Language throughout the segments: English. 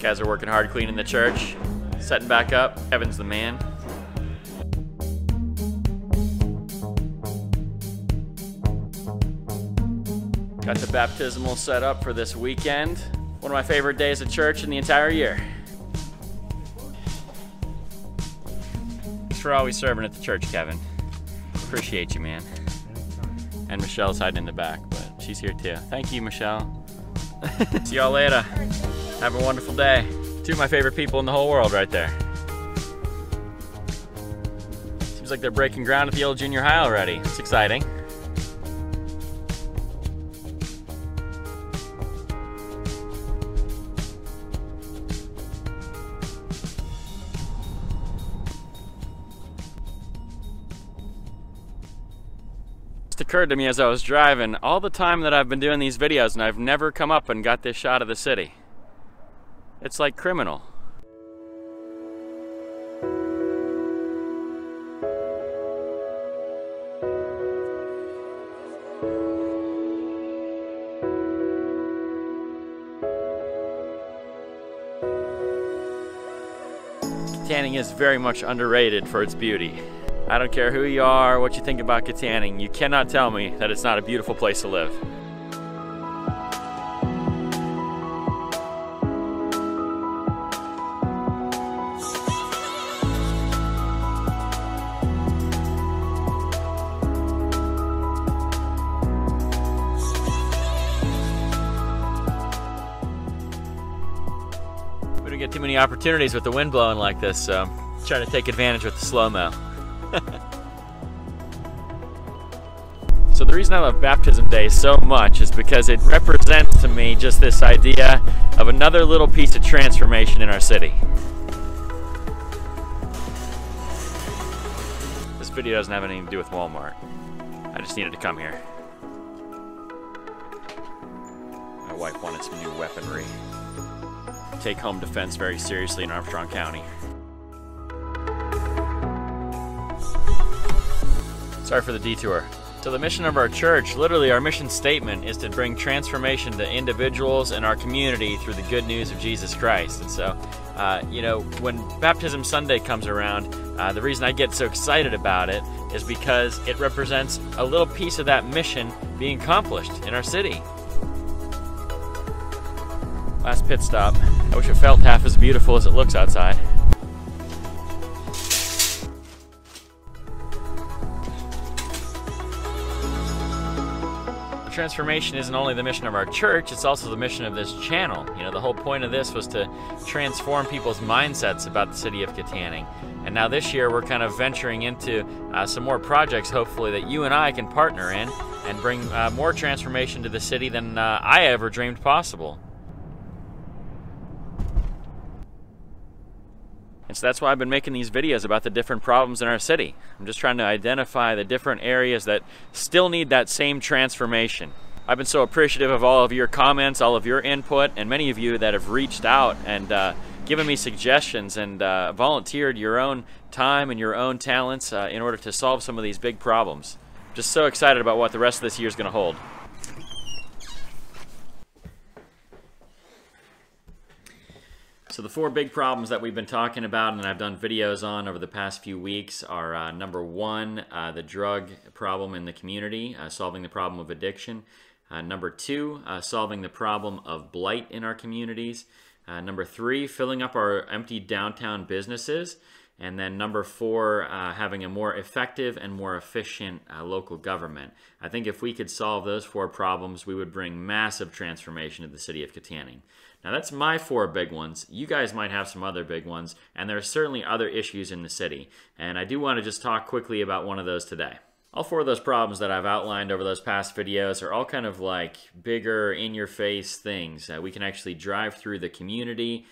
Guys are working hard cleaning the church, setting back up. Kevin's the man. Got the baptismal set up for this weekend. One of my favorite days at church in the entire year. Thanks for always serving at the church, Kevin. Appreciate you, man. And Michelle's hiding in the back, but she's here too. Thank you, Michelle. See y'all later. Have a wonderful day. Two of my favorite people in the whole world right there. Seems like they're breaking ground at the old junior high already. It's exciting. It occurred to me as I was driving, all the time that I've been doing these videos and I've never come up and got this shot of the city. It's like criminal. Katanning is very much underrated for its beauty. I don't care who you are, what you think about Kittanning, you cannot tell me that it's not a beautiful place to live. We don't get too many opportunities with the wind blowing like this, so I'm trying to take advantage with the slow-mo. So the reason I love Baptism Day so much is because it represents to me just this idea of another little piece of transformation in our city. This video doesn't have anything to do with Walmart. I just needed to come here. My wife wanted some new weaponry. Take home defense very seriously in Armstrong County. Sorry for the detour. So the mission of our church, literally our mission statement, is to bring transformation to individuals and our community through the good news of Jesus Christ. And so, you know, when Baptism Sunday comes around, the reason I get so excited about it is because it represents a little piece of that mission being accomplished in our city. Last pit stop. I wish it felt half as beautiful as it looks outside. Transformation isn't only the mission of our church, it's also the mission of this channel. You know, the whole point of this was to transform people's mindsets about the city of Kittanning. And now this year we're kind of venturing into some more projects, hopefully, that you and I can partner in and bring more transformation to the city than I ever dreamed possible. And so that's why I've been making these videos about the different problems in our city. I'm just trying to identify the different areas that still need that same transformation. I've been so appreciative of all of your comments, all of your input, and many of you that have reached out and given me suggestions and volunteered your own time and your own talents in order to solve some of these big problems. Just so excited about what the rest of this year is going to hold. So the four big problems that we've been talking about and I've done videos on over the past few weeks are number one, the drug problem in the community, solving the problem of addiction. Number two, solving the problem of blight in our communities. Number three, filling up our empty downtown businesses. And then number four, having a more effective and more efficient local government. I think if we could solve those four problems, we would bring massive transformation to the city of Kittanning. Now that's my four big ones. You guys might have some other big ones, and there are certainly other issues in the city. And I do want to just talk quickly about one of those today. All four of those problems that I've outlined over those past videos are all kind of like bigger, in-your-face things. We can actually drive through the community.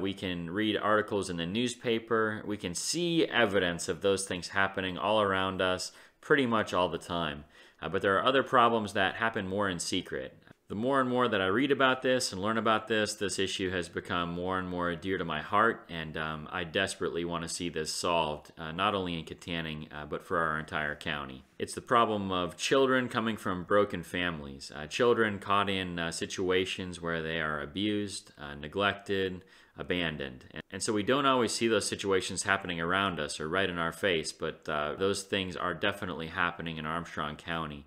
We can read articles in the newspaper. We can see evidence of those things happening all around us pretty much all the time. But there are other problems that happen more in secret. The more and more that I read about this and learn about this issue has become more and more dear to my heart, and I desperately want to see this solved, not only in Kittanning, but for our entire county. It's the problem of children coming from broken families, children caught in situations where they are abused, neglected, abandoned. And so we don't always see those situations happening around us or right in our face, but those things are definitely happening in Armstrong County.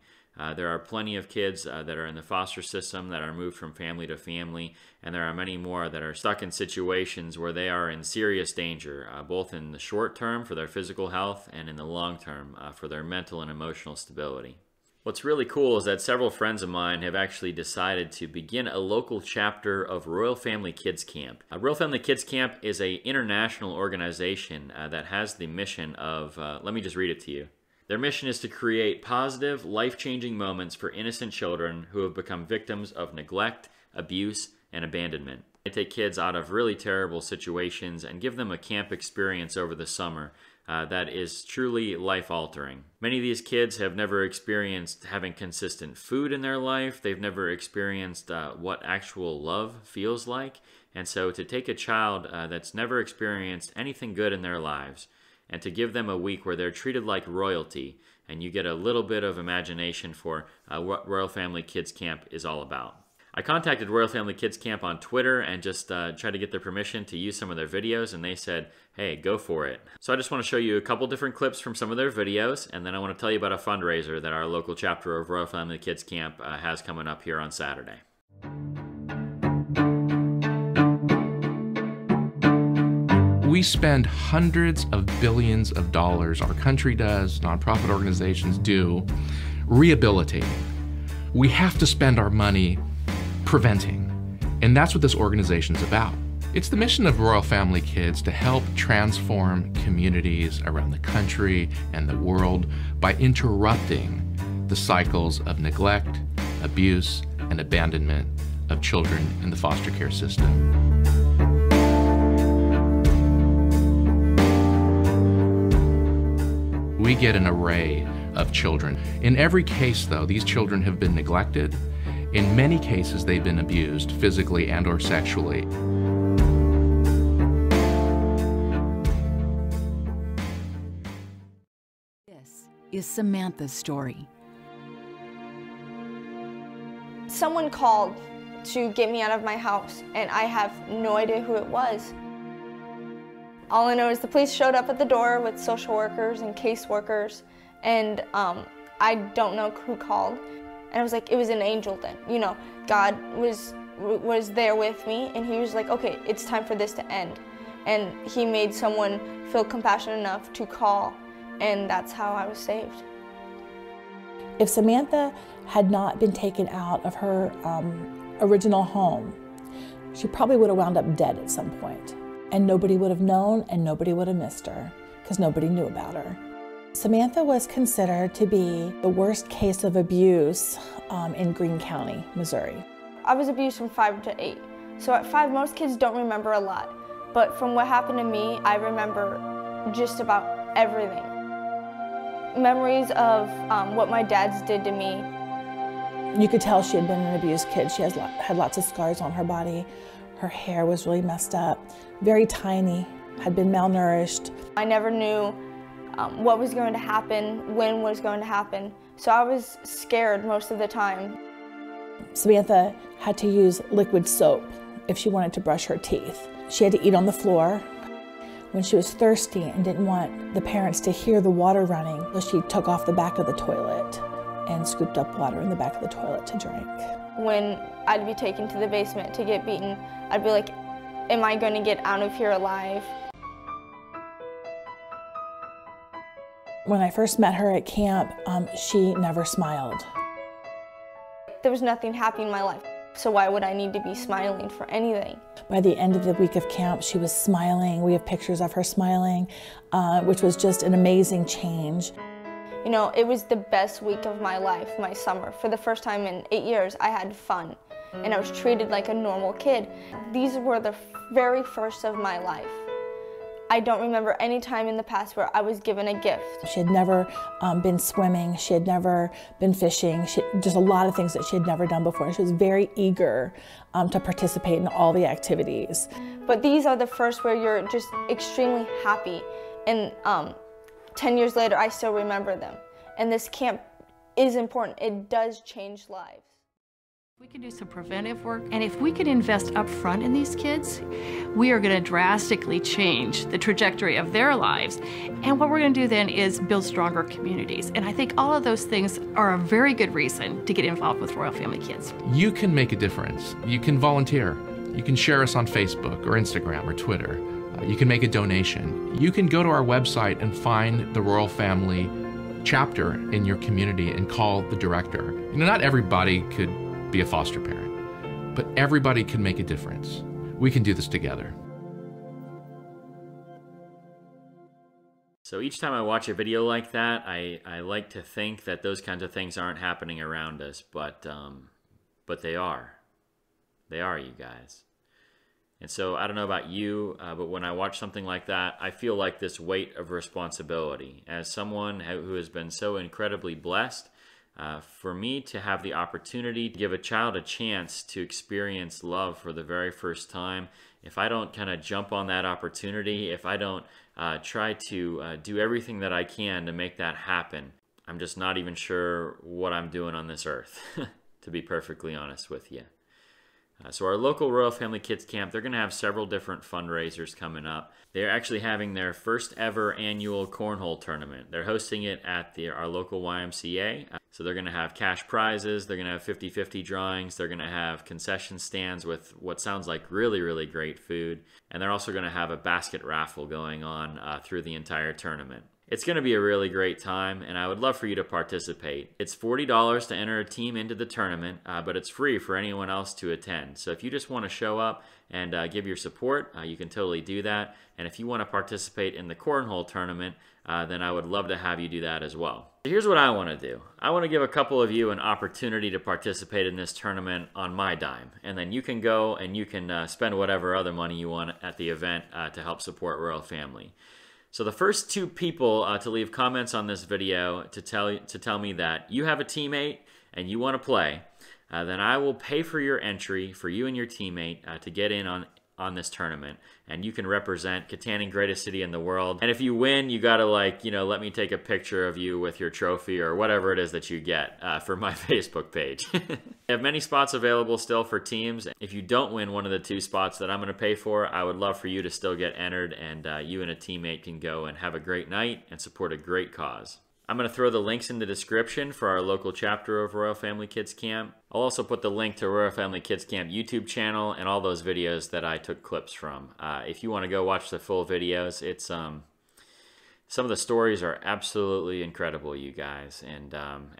There are plenty of kids that are in the foster system that are moved from family to family, and there are many more that are stuck in situations where they are in serious danger, both in the short term for their physical health and in the long term for their mental and emotional stability. What's really cool is that several friends of mine have actually decided to begin a local chapter of Royal Family Kids Camp. Royal Family Kids Camp is an international organization that has the mission of, let me just read it to you. Their mission is to create positive, life-changing moments for innocent children who have become victims of neglect, abuse, and abandonment. They take kids out of really terrible situations and give them a camp experience over the summer that is truly life-altering. Many of these kids have never experienced having consistent food in their life. They've never experienced what actual love feels like. And so to take a child that's never experienced anything good in their lives and to give them a week where they're treated like royalty, and you get a little bit of imagination for what Royal Family Kids Camp is all about. I contacted Royal Family Kids Camp on Twitter and just tried to get their permission to use some of their videos, and they said, hey, go for it. So I just want to show you a couple different clips from some of their videos, and then I want to tell you about a fundraiser that our local chapter of Royal Family Kids Camp has coming up here on Saturday. We spend hundreds of billions of dollars, our country does, nonprofit organizations do, rehabilitating. We have to spend our money preventing. And that's what this organization's about. It's the mission of Royal Family Kids to help transform communities around the country and the world by interrupting the cycles of neglect, abuse, and abandonment of children in the foster care system. We get an array of children. In every case, though, these children have been neglected. In many cases, they've been abused physically and or sexually. This is Samantha's story. Someone called to get me out of my house, and I have no idea who it was. All I know is the police showed up at the door with social workers and caseworkers, and I don't know who called. And I was like, it was an angel then. You know, God was there with me, and he was like, okay, it's time for this to end. And he made someone feel compassionate enough to call, and that's how I was saved. If Samantha had not been taken out of her original home, she probably would have wound up dead at some point. And nobody would have known, and nobody would have missed her, because nobody knew about her. Samantha was considered to be the worst case of abuse in Greene County, Missouri. I was abused from 5 to 8. So at 5, most kids don't remember a lot. But from what happened to me, I remember just about everything. Memories of what my dad's did to me. You could tell she had been an abused kid. She had lots of scars on her body. Her hair was really messed up, very tiny, had been malnourished. I never knew what was going to happen, when was going to happen, so I was scared most of the time. Samantha had to use liquid soap if she wanted to brush her teeth. She had to eat on the floor. When she was thirsty and didn't want the parents to hear the water running, so she took off the back of the toilet and scooped up water in the back of the toilet to drink. When I'd be taken to the basement to get beaten, I'd be like, am I going to get out of here alive? When I first met her at camp, she never smiled. There was nothing happy in my life, so why would I need to be smiling for anything? By the end of the week of camp, she was smiling. We have pictures of her smiling, which was just an amazing change. You know, it was the best week of my life, my summer. For the first time in 8 years, I had fun, and I was treated like a normal kid. These were the very first of my life. I don't remember any time in the past where I was given a gift. She had never been swimming. She had never been fishing. Just a lot of things that she had never done before. She was very eager to participate in all the activities. But these are the first where you're just extremely happy. And 10 years later, I still remember them. And this camp is important. It does change lives. We can do some preventive work, and if we can invest up front in these kids, we are going to drastically change the trajectory of their lives. And what we're going to do then is build stronger communities. And I think all of those things are a very good reason to get involved with Royal Family Kids. You can make a difference. You can volunteer. You can share us on Facebook or Instagram or Twitter. You can make a donation. You can go to our website and find the Royal Family chapter in your community and call the director. You know, not everybody could be a foster parent, but everybody can make a difference. We can do this together. So each time I watch a video like that, I like to think that those kinds of things aren't happening around us, but they are. They are, you guys. And so I don't know about you, but when I watch something like that, I feel like this weight of responsibility. As someone who has been so incredibly blessed, for me to have the opportunity to give a child a chance to experience love for the very first time, if I don't kind of jump on that opportunity, if I don't try to do everything that I can to make that happen, I'm just not even sure what I'm doing on this earth, to be perfectly honest with you. So our local Royal Family Kids Camp, they're going to have several different fundraisers coming up. They're actually having their first ever annual cornhole tournament. They're hosting it at our local YMCA. So they're going to have cash prizes. They're going to have 50-50 drawings. They're going to have concession stands with what sounds like really, really great food. And they're also going to have a basket raffle going on through the entire tournament. It's going to be a really great time, and I would love for you to participate. It's $40 to enter a team into the tournament, but it's free for anyone else to attend. So if you just want to show up and give your support, you can totally do that. And if you want to participate in the cornhole tournament, then I would love to have you do that as well. So here's what I want to do. I want to give a couple of you an opportunity to participate in this tournament on my dime. And then you can go and you can spend whatever other money you want at the event to help support Royal Family. So the first two people to leave comments on this video to tell me that you have a teammate and you want to play, then I will pay for your entry for you and your teammate to get in on this tournament, and you can represent Katanning, greatest city in the world. And if you win, you gotta let me take a picture of you with your trophy or whatever it is that you get for my Facebook page. I have many spots available still for teams. If you don't win one of the two spots that I'm gonna pay for, I would love for you to still get entered, and you and a teammate can go and have a great night and support a great cause. I'm going to throw the links in the description for our local chapter of Royal Family Kids Camp. I'll also put the link to Royal Family Kids Camp YouTube channel and all those videos that I took clips from. If you want to go watch the full videos, it's some of the stories are absolutely incredible, you guys, and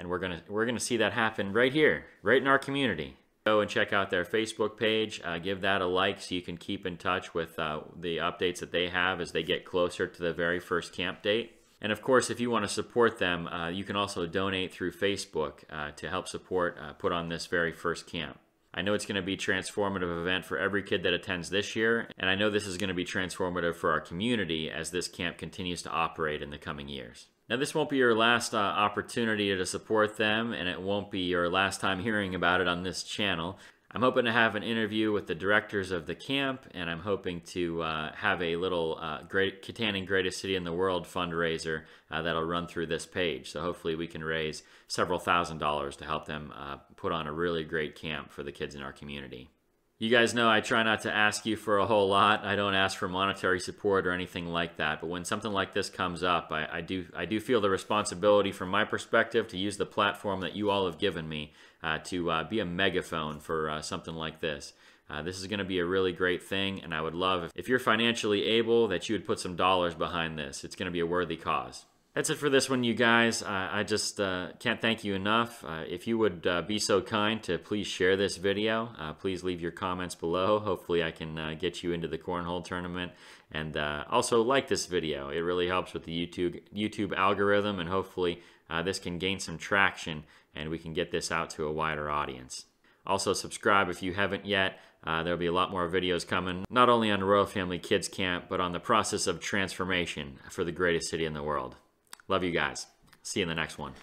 we're gonna see that happen right here, right in our community. Go and check out their Facebook page. Give that a like so you can keep in touch with the updates that they have as they get closer to the very first camp date. And of course, if you want to support them, you can also donate through Facebook to help support put on this very first camp. I know it's going to be a transformative event for every kid that attends this year, and I know this is going to be transformative for our community as this camp continues to operate in the coming years. Now, this won't be your last opportunity to support them, and it won't be your last time hearing about it on this channel. I'm hoping to have an interview with the directors of the camp, and I'm hoping to have a little Kittanning Greatest City in the World fundraiser that'll run through this page. So hopefully we can raise several $1,000s to help them put on a really great camp for the kids in our community. You guys know I try not to ask you for a whole lot. I don't ask for monetary support or anything like that. But when something like this comes up, I do feel the responsibility from my perspective to use the platform that you all have given me to be a megaphone for something like this. This is going to be a really great thing, and I would love if you're financially able that you would put some dollars behind this. It's going to be a worthy cause. That's it for this one, you guys. I just can't thank you enough. If you would be so kind to please share this video, please leave your comments below. Hopefully I can get you into the cornhole tournament. And also like this video. It really helps with the YouTube algorithm, and hopefully this can gain some traction and we can get this out to a wider audience. Also subscribe if you haven't yet. There'll be a lot more videos coming, not only on Royal Family Kids Camp, but on the process of transformation for the greatest city in the world. Love you guys. See you in the next one.